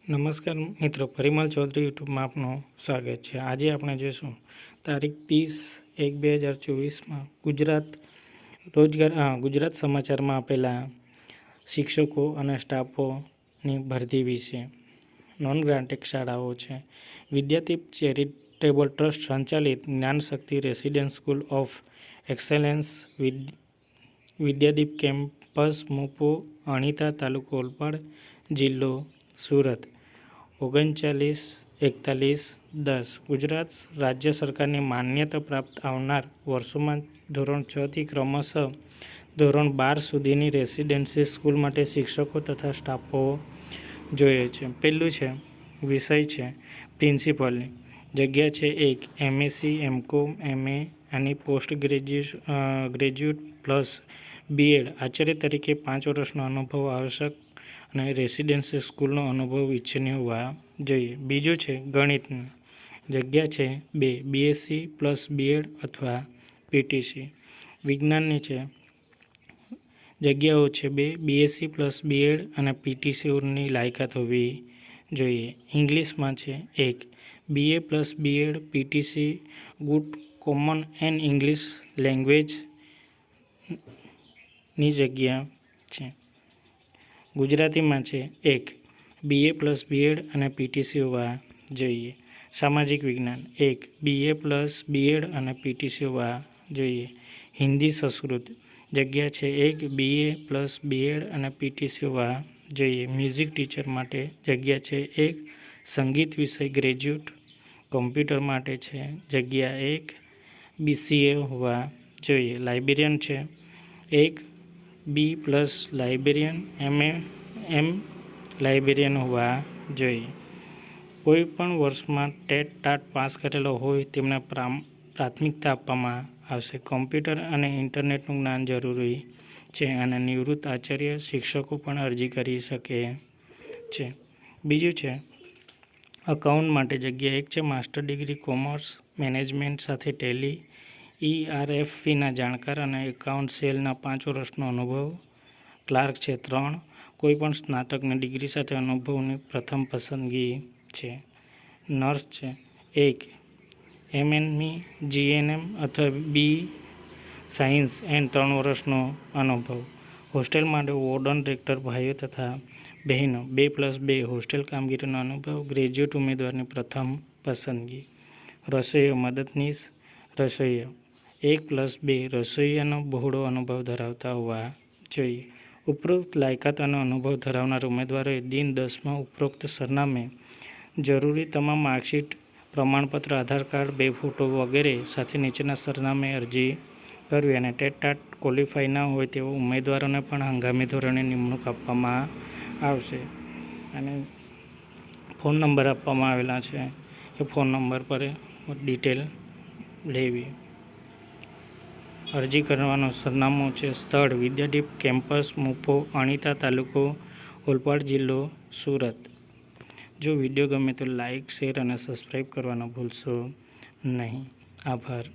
નમસ્કાર મિત્રો, પરિમલ ચૌધરી યુટ્યુબમાં આપનું સ્વાગત છે। આજે આપણે જોઈશું તારીખ 30/1/2024માં ગુજરાત સમાચારમાં આપેલા શિક્ષકો અને સ્ટાફોની ભરતી વિશે। નોન ગ્રાન્ટેડ શાળાઓ છે વિદ્યાદીપ ચેરિટેબલ ટ્રસ્ટ સંચાલિત Gyanshakti residential school of excellence Vidyadeep campus મુપો અણીતા તાલુકો ઓલપાડ જિલ્લો સુરત 394110 ગુજરાત રાજ્ય સરકારની માન્યતા પ્રાપ્ત આવનાર વર્ષોમાં ધોરણ 6 થી ક્રમશઃ ધોરણ 12 સુધીની રેસિડેન્શિયલ સ્કૂલ માટે શિક્ષકો તથા સ્ટાફો જોઈએ છે। પહેલું છે વિષય છે પ્રિન્સિપલની જગ્યા છે 1 એમએસસી એમકોમ એમએ અને post graduate plus B Ed Acharya તરીકે 5 વર્ષનો અનુભવ આવશ્યક અને રેસિડેન્શિયલ સ્કૂલનો અનુભવ ઇચ્છનીય હોવા જોઈએ। બીજું છે ગણિતની જગ્યા છે 2 બીએસસી પ્લસ બીએડ અથવા પીટીસી। વિજ્ઞાનની છે જગ્યાઓ છે 2 બીએસસી પ્લસ બીએડ અને પીટીસીની લાયકાત હોવી જોઈએ। ઇંગ્લિશમાં છે 1 BA plus B Ed PTC good common and English લેંગ્વેજની જગ્યા છે। ગુજરાતીમાં છે 1 બીએ પ્લસ બીએડ અને પીટીસી હોવા જોઈએ। સામાજિક વિજ્ઞાન 1 બીએ પ્લસ બીએડ અને પીટીસી હોવા જોઈએ। હિન્દી સંસ્કૃત જગ્યા છે 1 બીએ પ્લસ બીએડ અને પીટીસી હોવા જોઈએ। મ્યુઝિક ટીચર માટે જગ્યા છે 1 સંગીત વિષય ગ્રેજ્યુએટ। કોમ્પ્યુટર માટે છે જગ્યા 1 બીસીએ હોવા જોઈએ। લાઇબ્રેરિયન છે 1 બી પ્લસ લાઇબ્રેરિયન એમ લાઇબ્રેરિયન હોવા જોઈએ। કોઈ પણ વર્ષમાં ટેટ ટાટ પાસ કરેલો હોય તેમને પ્રાથમિકતા આપવામાં આવશે। કોમ્પ્યુટર અને ઇન્ટરનેટનું જ્ઞાન જરૂરી છે અને નિવૃત્ત આચાર્ય શિક્ષકો પણ અરજી કરી શકે છે। બીજું છે અકાઉન્ટ માટે જગ્યા 1 છે માસ્ટર ડિગ્રી કોમર્સ મેનેજમેન્ટ સાથે ટેલી ERFના જાણકાર અને એકાઉન્ટ સેલના 5 વર્ષનો અનુભવ। ક્લાર્ક છે 3 કોઈપણ સ્નાતકની ડિગ્રી સાથે અનુભવની પ્રથમ પસંદગી છે। નર્સ છે 1 એમએનમી જીએનએમ અથવા બી સાયન્સ એન્ડ 3 વર્ષનો અનુભવ। હોસ્ટેલ માટે વોર્ડન રેક્ટર ભાઈઓ તથા બહેનો 2+2 હોસ્ટેલ કામગીરીનો અનુભવ। ગ્રેજ્યુએટ ઉમેદવારની પ્રથમ પસંદગી। રસોઈયો મદદનીશ રસોઈયો 1+2 રસોઈયાનો બહોળો અનુભવ ધરાવતા હોવા જોઈએ। ઉપરોક્ત લાયકાત અને અનુભવ ધરાવનાર ઉમેદવારોએ દિન 10માં ઉપરોક્ત સરનામે જરૂરી તમામ માર્કશીટ પ્રમાણપત્ર આધાર કાર્ડ 2 ફોટો વગેરે સાથે નીચેના સરનામે અરજી કરવી અને ટેટ ટાટ ક્વોલિફાય ન હોય તેવા ઉમેદવારોને પણ હંગામી ધોરણે નિમણૂક આપવામાં આવશે અને ફોન નંબર આપવામાં આવેલા છે એ ફોન નંબર પર ડિટેલ લેવી। અરજી કરવાનું સરનામું છે સ્થળ વિદ્યાદીપ કેમ્પસ મુપો અણીતા તાલુકો ઓલપાડ જિલ્લો સુરત। જો વિડીયો ગમે તો લાઇક શેર અને સબસ્ક્રાઈબ કરવાનું ભૂલશો નહીં। આભાર।